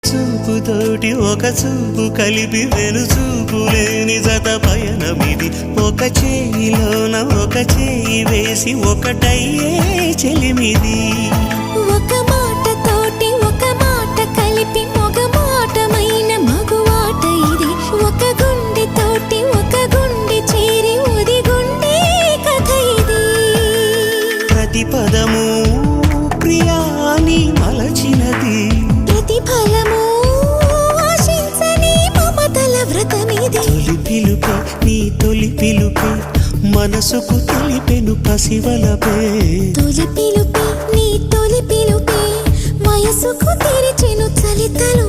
చూపుతోటి ఒక చూపు కలిపి వెను చూపు లేని జత పయనమిది ఒక చేయిలోన ఒక చేయి వేసి ఒకటయ్యే చెలిమిది ఒక మాటతోటి ఒక మాట కలిపి ఒక మాటమైన మగువాట ఇది ఒక గుండెతోటి ఒక గుండె చేరి ఒదిగుండే కథ ఇది ప్రతి పదము ప్రియాని మలచినది ప్రతిఫలము ఆశించని మమతల వ్రతమిది తొలి పిలుపే నీ తొలి పిలుపే మనసుకు తెలిపెను పసివలపే తొలి పిలుపే నీ తొలి పిలుపే వయసుకు తెరిచెను చలితలు